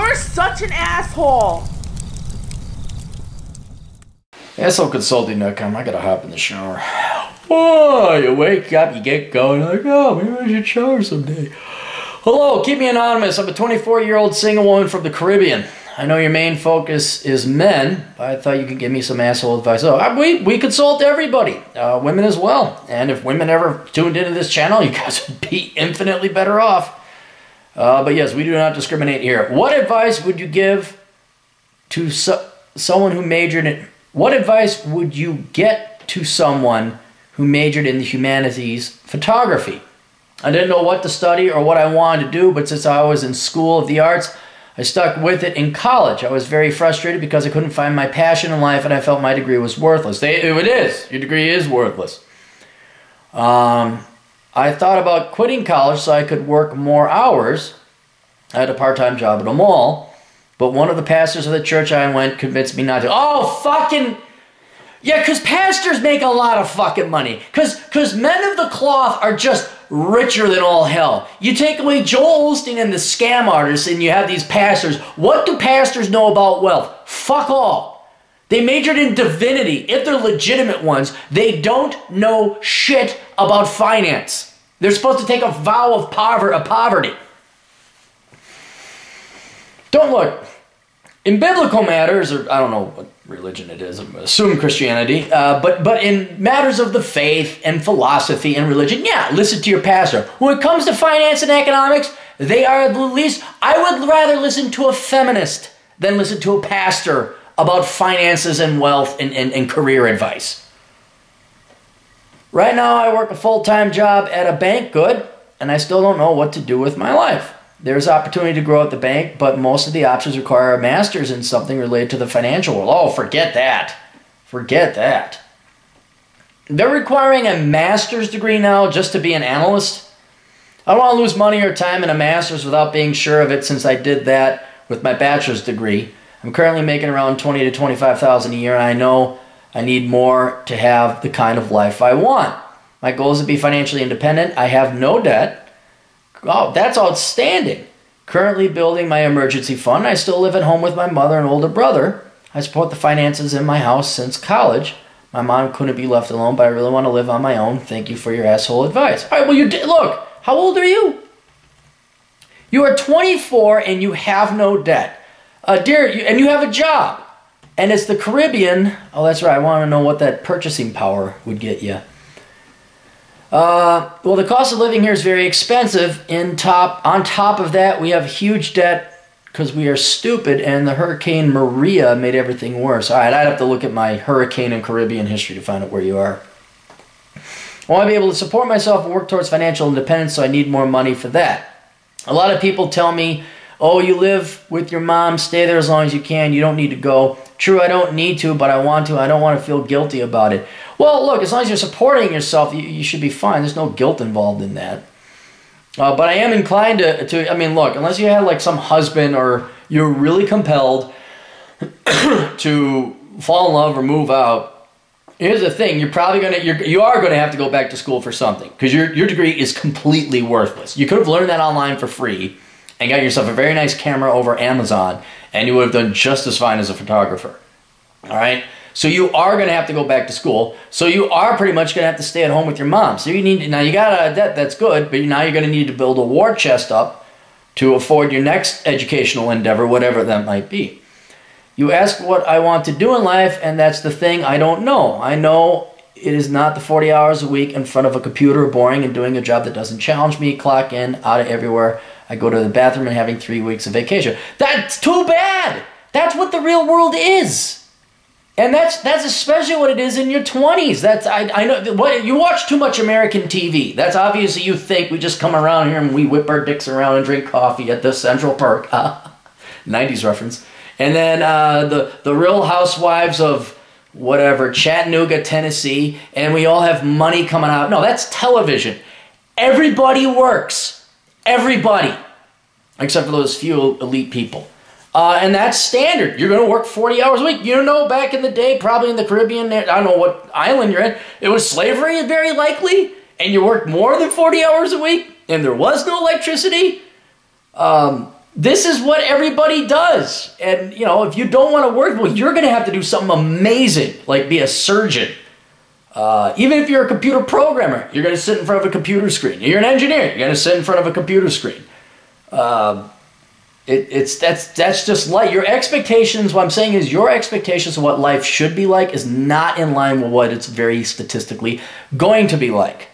You're such an asshole. AssholeConsulting.com. I gotta hop in the shower. Oh, you wake up, you get going, like, oh, maybe I should shower someday. Hello, keep me anonymous. I'm a 24-year-old single woman from the Caribbean. I know your main focus is men, but I thought you could give me some asshole advice. Oh, we consult everybody, women as well. And if women ever tuned into this channel, you guys would be infinitely better off. But yes, we do not discriminate here. What advice would you give to someone who majored in... What advice would you get to someone who majored in the humanities photography? I didn't know what to study or what I wanted to do, but since I was in School of the Arts, I stuck with it in college. I was very frustrated because I couldn't find my passion in life and I felt my degree was worthless. It is. Your degree is worthless. I thought about quitting college so I could work more hours. I had a part-time job at a mall. But one of the pastors of the church I went convinced me not to. Oh, fucking... Yeah, because pastors make a lot of fucking money. Because men of the cloth are just richer than all hell. You take away Joel Osteen and the scam artists and you have these pastors. What do pastors know about wealth? Fuck all. They majored in divinity. If they're legitimate ones, they don't know shit about finance. They're supposed to take a vow of poverty. Don't look. In biblical matters, or I don't know what religion it is, assume Christianity, but in matters of the faith and philosophy and religion, yeah, listen to your pastor. When it comes to finance and economics, they are the least. I would rather listen to a feminist than listen to a pastor about finances and wealth and career advice. Right now, I work a full-time job at a bank, good, and I still don't know what to do with my life. There's opportunity to grow at the bank, but most of the options require a master's in something related to the financial world. Oh, forget that. Forget that. They're requiring a master's degree now just to be an analyst. I don't want to lose money or time in a master's without being sure of it since I did that with my bachelor's degree. I'm currently making around $20,000 to $25,000 a year, and I know I need more to have the kind of life I want. My goal is to be financially independent. I have no debt. Oh, that's outstanding. Currently building my emergency fund. I still live at home with my mother and older brother. I support the finances in my house since college. My mom couldn't be left alone, but I really want to live on my own. Thank you for your asshole advice. All right, well, look, how old are you? You are 24 and you have no debt. Dear, and you have a job. And it's the Caribbean. Oh, that's right. I want to know what that purchasing power would get you. Well, the cost of living here is very expensive. On top of that, we have huge debt because we are stupid, and the Hurricane Maria made everything worse. All right, I'd have to look at my hurricane and Caribbean history to find out where you are. I want to be able to support myself and work towards financial independence, so I need more money for that. A lot of people tell me, oh, you live with your mom, stay there as long as you can, you don't need to go. True, I don't need to, but I want to. I don't want to feel guilty about it. Well, look, as long as you're supporting yourself, you should be fine. There's no guilt involved in that. But I am inclined to, I mean, look, unless you have like some husband or you're really compelled to fall in love or move out, here's the thing, you are going to have to go back to school for something because your degree is completely worthless. You could have learned that online for free and got yourself a very nice camera over Amazon, and you would have done just as fine as a photographer. All right? So you are going to have to go back to school. So you are pretty much going to have to stay at home with your mom. So you need, now you got out of debt, that's good, but now you're going to need to build a war chest up to afford your next educational endeavor, whatever that might be. You ask what I want to do in life, and that's the thing I don't know. I know it is not the 40 hours a week in front of a computer boring and doing a job that doesn't challenge me, clock in, out of everywhere. I go to the bathroom and having 3 weeks of vacation. That's too bad! That's what the real world is. And that's especially what it is in your 20s. That's I know what you watch too much American TV. That's obviously you think we just come around here and we whip our dicks around and drink coffee at the Central Park. 90s reference. And then the Real Housewives of whatever, Chattanooga, Tennessee, and we all have money coming out. No, that's television. Everybody works. Everybody. Except for those few elite people. And that's standard. You're going to work 40 hours a week. You know, back in the day, probably in the Caribbean, I don't know what island you're in, it was slavery, very likely, and you worked more than 40 hours a week, and there was no electricity. This is what everybody does. And, you know, if you don't want to work, well, you're going to have to do something amazing, like be a surgeon. Even if you're a computer programmer, you're going to sit in front of a computer screen. You're an engineer, you're going to sit in front of a computer screen. That's just life. Your expectations, what I'm saying is your expectations of what life should be like is not in line with what it's very statistically going to be like.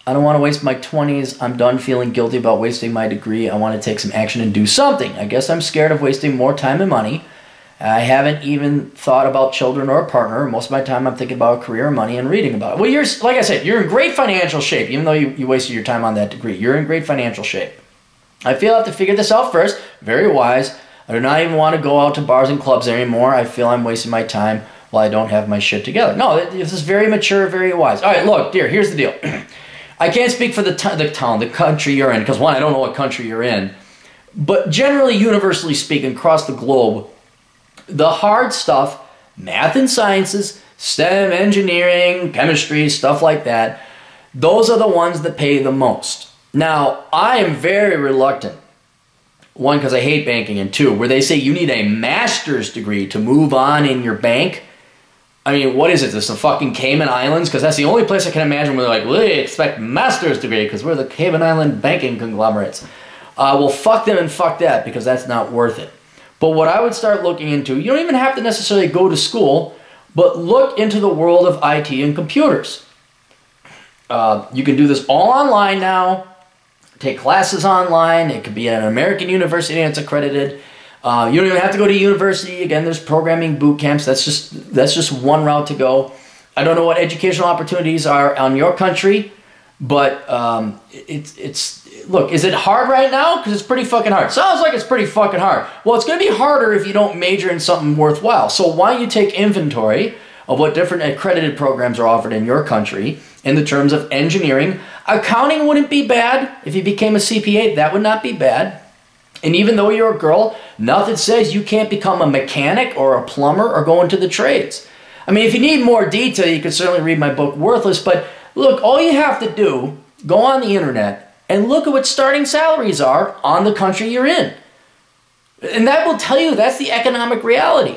I don't want to waste my 20s. I'm done feeling guilty about wasting my degree. I want to take some action and do something. I guess I'm scared of wasting more time and money. I haven't even thought about children or a partner. Most of my time I'm thinking about a career, money, and reading about it. Well, you're, like I said, you're in great financial shape, even though you wasted your time on that degree. You're in great financial shape. I feel I have to figure this out first. Very wise. I do not even want to go out to bars and clubs anymore. I feel I'm wasting my time while I don't have my shit together. No, this is very mature, very wise. All right, look, dear, here's the deal. I can't speak for the town, the country you're in, because one, I don't know what country you're in. But generally, universally speaking, across the globe, the hard stuff, math and sciences, STEM, engineering, chemistry, stuff like that, those are the ones that pay the most. Now, I am very reluctant. One, because I hate banking, and two, where they say you need a master's degree to move on in your bank. I mean, what is it? This the fucking Cayman Islands? Because that's the only place I can imagine where they're like, we expect master's degree because we're the Cayman Island banking conglomerates. Well, fuck them and fuck that, because that's not worth it. But what I would start looking into, you don't even have to necessarily go to school, but look into the world of IT and computers. You can do this all online now. Take classes online. It could be at an American university that's accredited. You don't even have to go to university. Again, there's programming boot camps. That's just one route to go. I don't know what educational opportunities are on your country, but look, is it hard right now? Because it's pretty fucking hard. Sounds like it's pretty fucking hard. Well, it's going to be harder if you don't major in something worthwhile. So why don't you take inventory of what different accredited programs are offered in your country in the terms of engineering. Accounting wouldn't be bad. If you became a CPA, that would not be bad. And even though you're a girl, nothing says you can't become a mechanic or a plumber or go into the trades. I mean, if you need more detail, you can certainly read my book, Worthless. But look, all you have to do, go on the internet and look at what starting salaries are on the country you're in. And that will tell you that's the economic reality.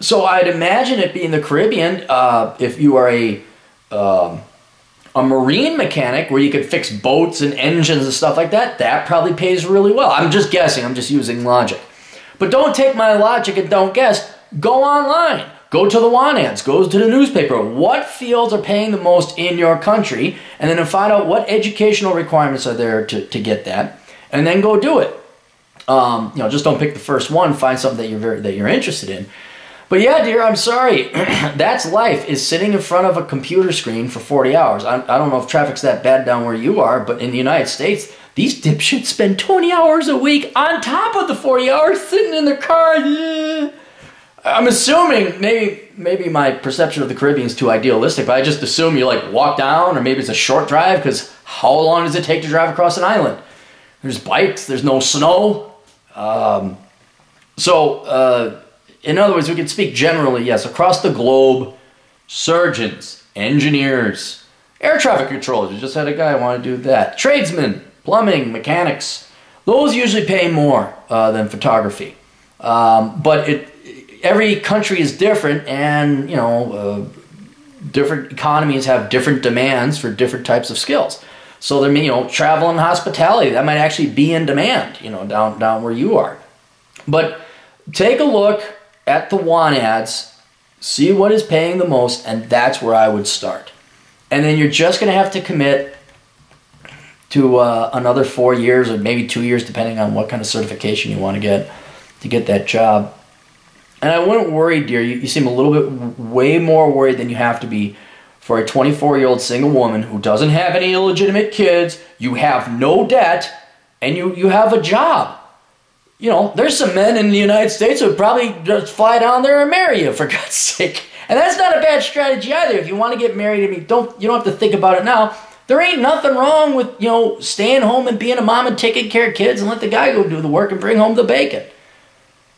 So I'd imagine it being the Caribbean, if you are a marine mechanic where you could fix boats and engines and stuff like that, that probably pays really well. I'm just guessing. I'm just using logic. But don't take my logic and don't guess. Go online. Go to the want ads. Go to the newspaper. What fields are paying the most in your country? And then find out what educational requirements are there to get that. And then go do it. Just don't pick the first one. Find something that you're interested in. But yeah, dear, I'm sorry. That's life, is sitting in front of a computer screen for 40 hours. I don't know if traffic's that bad down where you are, but in the United States, these dipshits spend 20 hours a week on top of the 40 hours sitting in their car. Yeah. I'm assuming, maybe my perception of the Caribbean is too idealistic, but I just assume you like walk down, or maybe it's a short drive, because how long does it take to drive across an island? There's bikes, there's no snow. In other words, we can speak generally, yes, across the globe, surgeons, engineers, air traffic controllers. We just had a guy want to do that. Tradesmen, plumbing, mechanics. Those usually pay more than photography. But every country is different, and different economies have different demands for different types of skills. So there, travel and hospitality, that might actually be in demand, down where you are. But take a look at the want ads, see what is paying the most, and that's where I would start. And then you're just going to have to commit to another 4 years or maybe 2 years, depending on what kind of certification you want to get that job. And I wouldn't worry, dear. You seem a little bit way more worried than you have to be for a 24-year-old single woman who doesn't have any illegitimate kids, you have no debt, and you have a job. There's some men in the United States who would probably just fly down there and marry you, for God's sake. And that's not a bad strategy either. If you want to get married, you don't have to think about it now. There ain't nothing wrong with, staying home and being a mom and taking care of kids and let the guy go do the work and bring home the bacon.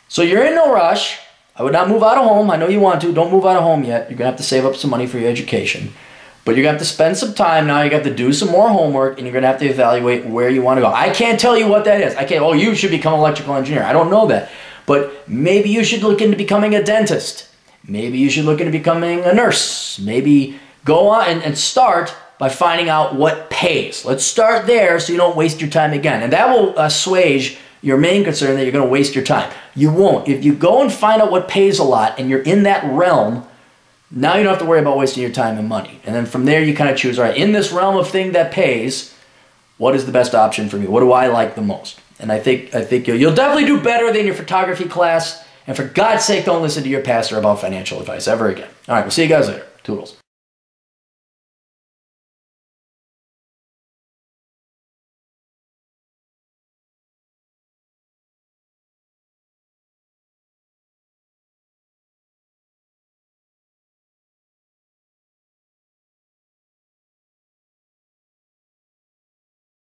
So you're in no rush. I would not move out of home. I know you want to. Don't move out of home yet. You're going to have to save up some money for your education. But you're going to have to spend some time now. You got to do some more homework, and you're going to have to evaluate where you want to go. I can't tell you what that is. I can't, oh, you should become an electrical engineer. I don't know that. But maybe you should look into becoming a dentist. Maybe you should look into becoming a nurse. Maybe go on and start by finding out what pays. Let's start there so you don't waste your time again. And that will assuage your main concern that you're going to waste your time. You won't. If you go and find out what pays a lot and you're in that realm, now you don't have to worry about wasting your time and money. And then from there you kind of choose, all right, in this realm of thing that pays, what is the best option for me? What do I like the most? And I think you'll definitely do better than your photography class. And for God's sake, don't listen to your pastor about financial advice ever again. All right, we'll see you guys later. Toodles.